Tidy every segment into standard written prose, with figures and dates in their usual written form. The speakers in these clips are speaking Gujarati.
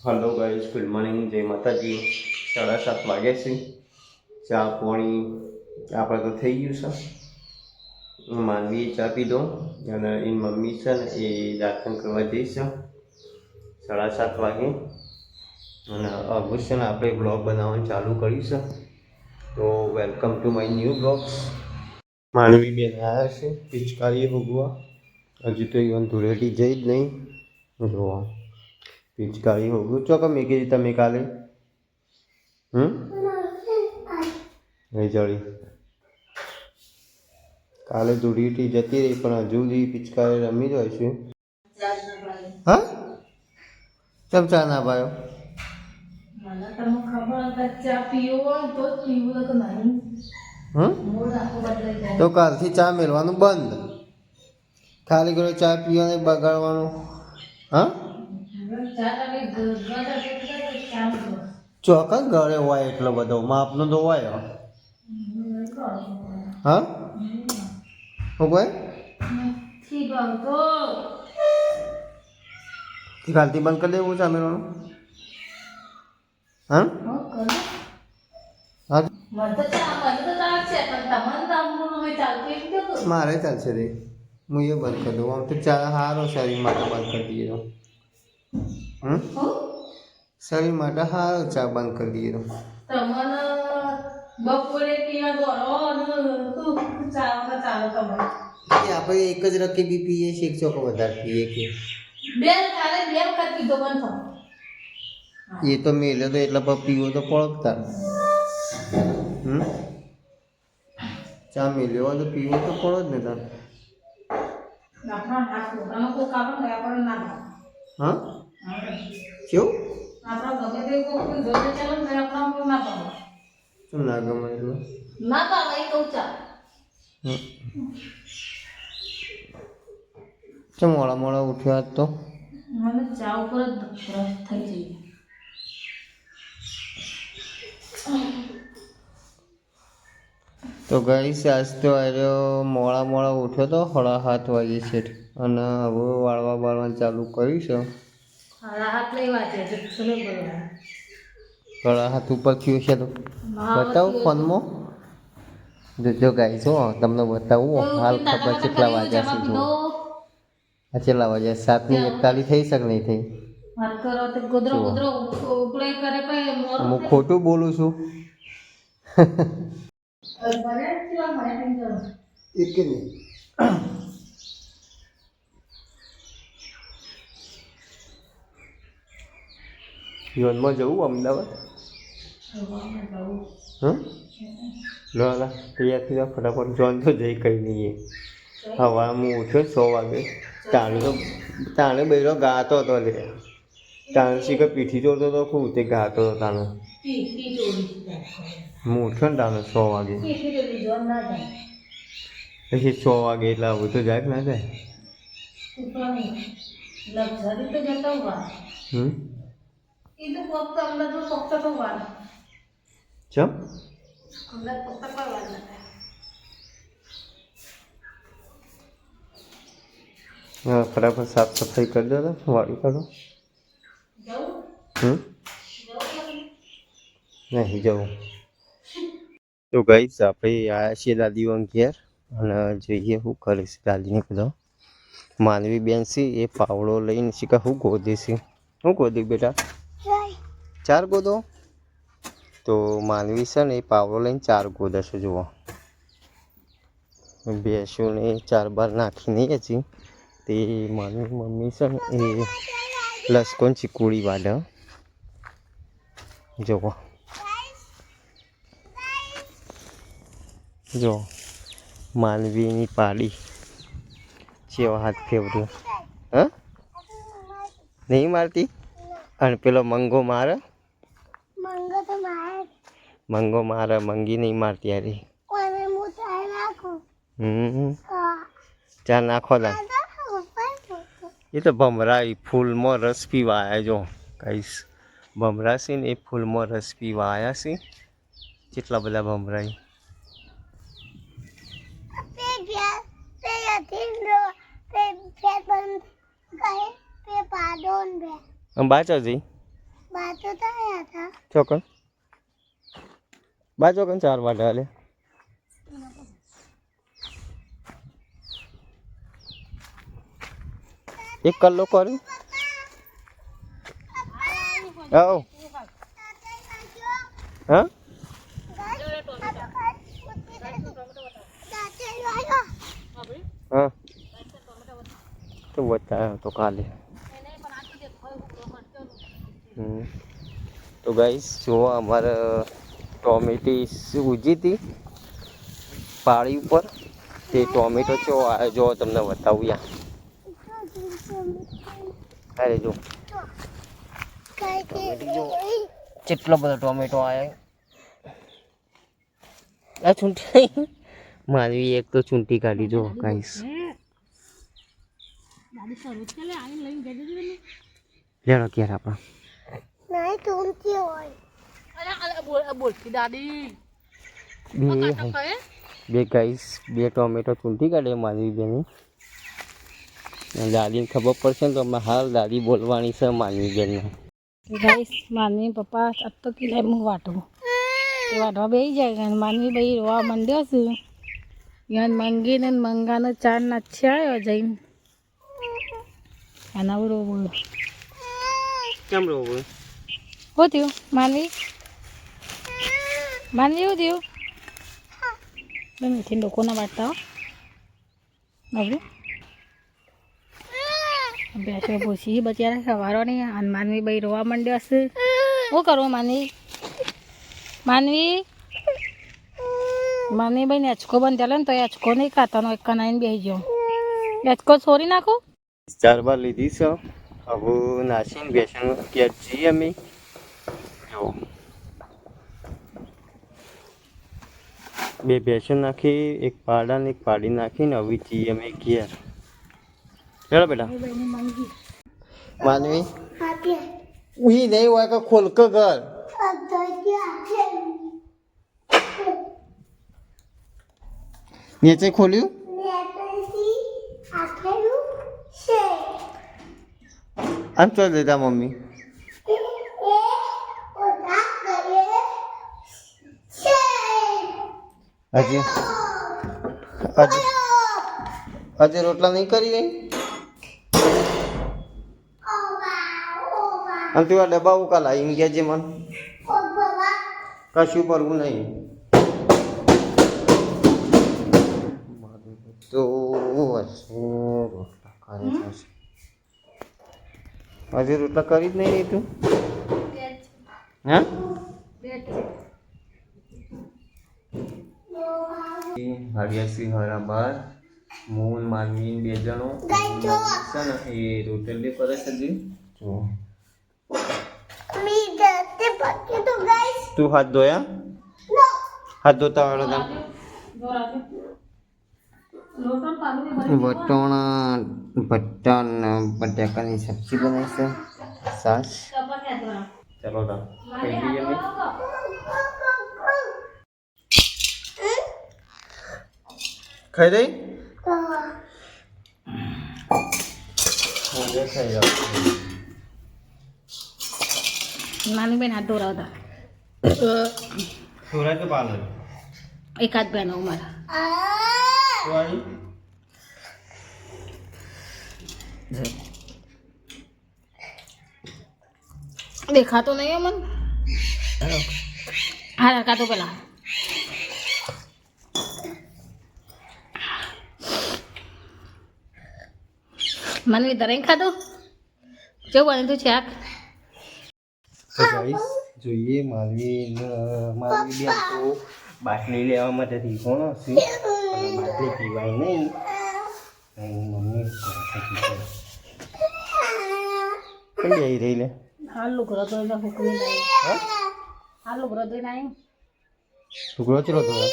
હલો ગાઈઝ, ગુડ મોર્નિંગ, જય માતાજી. 7:30 વાગ્યા છે. ચા પાણી આપણે તો થઈ ગયું છે. માનવી ચા પીધો અને એની મમ્મી છે ને એ દાખલ કરવા જઈશ 7:30 વાગે. અને અવશ્ય ને આપણે બ્લોગ બનાવવાનું ચાલુ કરીશું. તો welcome to my new blogs. માનવી બેન આવ્યા છે પિચકારી ભોગવા. હજી તો ઇવન ધૂળેટી જઈ જ નહીં. જોવા પિચકારી હોગું ચોક મેકી દીધી તમે કાલે. નહીં જડી કાલે ધૂળેટી જતી રહી પણ હજુ સુધી પિચકારી રમી જ હોય છે. હા ચમ ચા ના પાયો? તો કાલથી ચા મેળવાનું બંધ. ખાલી કરો ચા પીવાને બગાડવાનું. હા ચોક્કસ ઘરે હોય એટલો બધો માપનો તો હોય. હા શું કહે? કાલથી બંધ કરી દેવું ચા મેળવાનું. હા મારે ચાલશે રે, હું એ બંધ કરી દઉં. આમ તો ચા સારો શરીર માટે બંધ કરી દઈએ તો. શરીર માટે સારો ચા બંધ કરી દઈએ તો. આપણે એક જ રકીબી પીએ છીએ, ચોક વધારે પીએ કે એ તો મેલે તો એટલે પીવો તો પડતા. ચા મેલ્યો હોય તો પીવો તો પડો જ ને તાર. હા કેવું શું ના ગમે એટલે ચમ મોડા મોડા ઉઠ્યા તો મને ચા ઉપર જ રસ થઈ જાય. તો ગાઈસ આજ તો આવ્યો મોડા ઉઠ્યો તો 7:30 વાગે છે અને હવે વાળવા બાળવાનું ચાલુ કર્યું છે. 7:30 ઉપર થયું છે તો બતાવું ફોનમાં. જો ગાઈસ હો તમને બતાવું હાલ ખબર કેટલા વાગ્યા છે. જો આ કેટલા વાગ્યા 7:41 થઈ શકે નહીં થઈ. હું ખોટું બોલું છું? એક નહીં જીવનમાં જવું અમદાવાદ. લો તૈયારથી ફટાફટ જોન તો જઈ કઈ નહીં. હવા હું ઉઠ્યો 6 વાગે. તાણે બેરો ગાતો હતો લે. તાણે શીખર પીઠી જોડતો હતો ખૂબ તે ગાતો હતો. તાણે હું ઉઠ્યો ને તાણે 6 વાગે. પછી 6 વાગે એટલે આવું તો જાય કે ના જાય. ચમ હા ફટાફટ સાફ સફાઈ કરી દો તો વાળી કાઢો. નહીં જવું. તો ગાઈસ આપણે આવ્યા છીએ દાદીઓ ઘેર અને જોઈએ શું કરે છે દાદીને કીધો. માનવી બેન છે એ પાવડો લઈને શીખા શું ગોદે છે. શું ગોદી બેટા? 4 ગોદો. તો માનવી છે ને એ પાવડો લઈને 4 ગોદા છે. જુઓ ભેંસોને 4 બાર નાખીને હજી તે માનવી મમ્મી છે ને એ લસકોન ચીકુડી વાડે. જુઓ જો માનવીની પાડી જેવા હાથ ફેવર્યું. હા નહીં મારતી. અને પેલો મંગો મારે. મંગો મારે મંગી નહીં મારતી. યાર ચાર નાખો તા. એ તો ભમરા ફૂલમાં રસ પીવા આવ્યા. જો કહીશ ભમરા છે ને એ ફૂલમાં રસ પીવા આવ્યા છે. કેટલા બધા ભમરા. બાચા જઈ ચોકન બા ચોકન 4 વાગે હાલે એક કલ્લો કર્યું આવ હા हाँ तो बताया तो काले तो गाइस जो हमारे टोमेटी सूजी थी पहाड़ी ऊपर ते टोमेटो जो आया जो तुमने बताऊँ या अरे जो जो चिटलो बड़ा टोमेटो आया आ छुंटी मानवी एक तो चूंटी काढ़ी जो गाइस લેડો ક્યારે આપણા નહીં ચૂંટી હોય અરે બોલતી દાદી બે ગાઈસ બે ટોમેટો ચૂંટી કાઢે માનવી બેની દાદીને ખબર પડશે ને તો અમે હાલ દાદી બોલવાની છે માનવી બેનને ગાઈસ માનવી પપ્પા આજ તો કિલાય હું વાટવું એ વાટવા બેસી જાય માનવી ભાઈ રોવા માંડ્યો છે યાન મંગીને મંગાનો 4 નાચી આવ્યો જઈને આના રોવું કેમ રોવું શું થયું માનવી માનવી શું થયું મીઠી લોકોના વાટતા હો બાબુ બેસો પૂછી બચારા સવારો નહીં અને માનવી ભાઈ રોવા માંડ્યો હશે શું કરવું માનવી માનવી માનવી ભાઈ ને અચકો બંધ ચાલે ને તો એ અચકો નહીં ખાતાનો એક કનાઈને બેસી ગયો અચકો છોડી નાખો 4 બાર લીધી છે હવે નાસીને બેસન ક્યાં જઈએ અમે જો બે બેસન નાખી એક પાડા ને એક પાડી નાખીને હવે જઈએ અમે ઘેર ચલો બેટા માનવી ઉહી નહીં હોય કે ખોલ કે ઘર નીચે ખોલ્યું આમ તો દેતા મમ્મી હજી હજી રોટલા નહીં કરી રહી અને તું આ ડબ્બા ઉકાલા એમ કે છે મન કશું કરવું નહીં તો રોટલા કરે છે હજી રોટલા કરી જ નહીં રહી તું હા ભાગ્યાસી હરા બાર મૂન માનવી 2 જણો છે ને એ રોટલી કરે છે જી જો તું હાથ ધોયા હાથ ધોતા વાળો વટોણા ભટ્ટા ને બટાકાની સબ્જી બનાવી છે સાસ ચલો તા ખાઈ લઈએ અમે ખાઈ દઈ ખાઈ જાવ નાની બેન હાથ ધોરાવતા થોડા તો પાલન એકાદ બેન મારા દેખાતો નહીં મન હા કાતો પેલા મને દરેક ખાધો કેવું બને તું શાક તો ગાઈસ જોઈએ માલવી બેન તો બાટલી લેવા માટે કોણ હશે બાટલી પીવાય નહીં મમ્મી કેમ આવી રહી લે હાલ લુગરો તો હુકવી નહીં હાલ લુગરો તો નહીં ટુકડો ચલો થોડો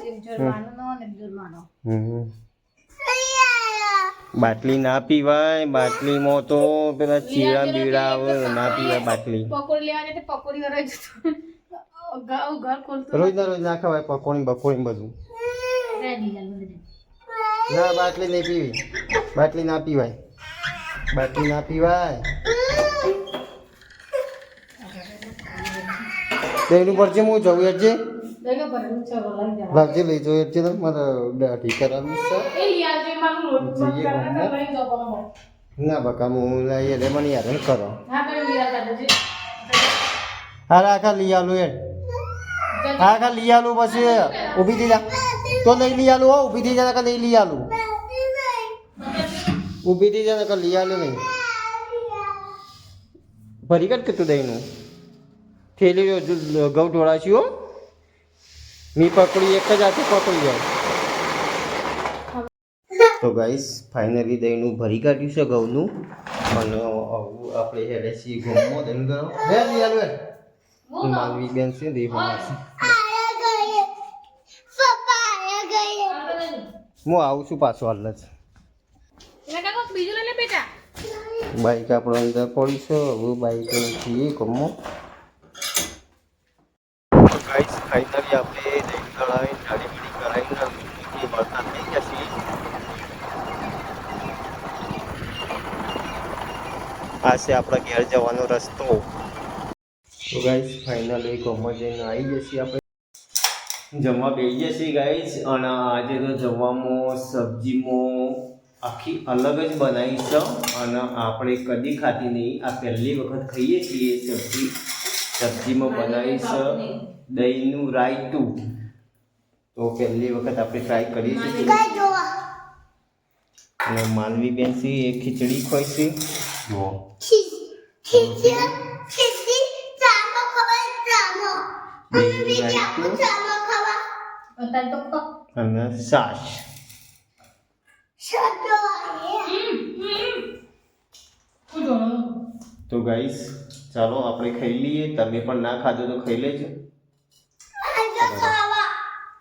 એક જોર માનો ને એક જોર માનો બાટલી ના પીવાય બાટલીમાં તો પેલા ચીડા બીડા આવે ના પીવાય બાટલી પકોડી લેવા જતે પકોડી વરાઈ જતો ઘર ખોલતો રોજ ના ખવાય પકોડી બકોડી બધું ના બાટલી નહીં પીવી બાટલી ના પીવાય બાટલી ના પીવાય દહીંનું પરચે હું જવું યાર દહીંનો ભરેલું છે લઈ જવા લાવજે લઈ જવું યાર છે મારે દાઢી કરાવવી છે એ યાર જે મારું લોટ જઈએ બંધ ગમો. લઈ જાવ બરાબર ના બકા હું લઈ લે મને યાર કરો હા તો યાર કાઢજે હા આખા લઈ આલું યાર હા આખા લઈ આલું પછી ઊભી થઈ જા તો લઈ લઈ આલું હો ઊભી થઈ જા કે લઈ લઈ આલું ઊભી થઈ જા કે લઈ આલું નહીં ભરી કાઢ કે તું દહીંનું થેલી ઘઉં ઢોળાશી હો મી પકડી એક જ હાથે પકડી જાય તો ગાઈસ ફાઇનલી દહીંનું ભરી કાઢ્યું છે ઘઉંનું અને આપણે હેડે છીએ ઘઉંમાં દહીં ગરમ લે લઈ આલું યાર માલવી બેન છે દહીં બનાવશે હું આવું છું પાછો હાલ જ બીજું લઈ લે બેટા બાઈક આપણે અંદર પડી છે હવે બાઈક છીએ ગમો ગાઈસ ફાઇનલી આપણે દહીં કઢાવી ગાડી બીડી કરાવીને વરસાદ થઈ જશે આ છે આપણા ઘેર જવાનો રસ્તો તો ગાઈસ ફાઇનલી ગમો જઈને આવી જશે આપણે જમવા બેસી જશે ગાઈસ અને આજે તો જમવામાં સબ્જીમાં આખી અલગ જ બનાવી છે અને આપણે કદી ખાધી નહીં આ પહેલી વખત ખાઈએ છીએ સબ્જીમાં બનાવી છે દહીંનું રાયતું તો પહેલી વખત આપણે ટ્રાય કરીએ છીએ અને માનવી બેન છે એ ખીચડી ખોઈ છે જુઓ દહીંનું રાયતું અને છાશ તો ગાઈસ ચાલો આપણે ખાઈ લઈએ તમે પણ ના ખાધો તો ખાઈ લેજો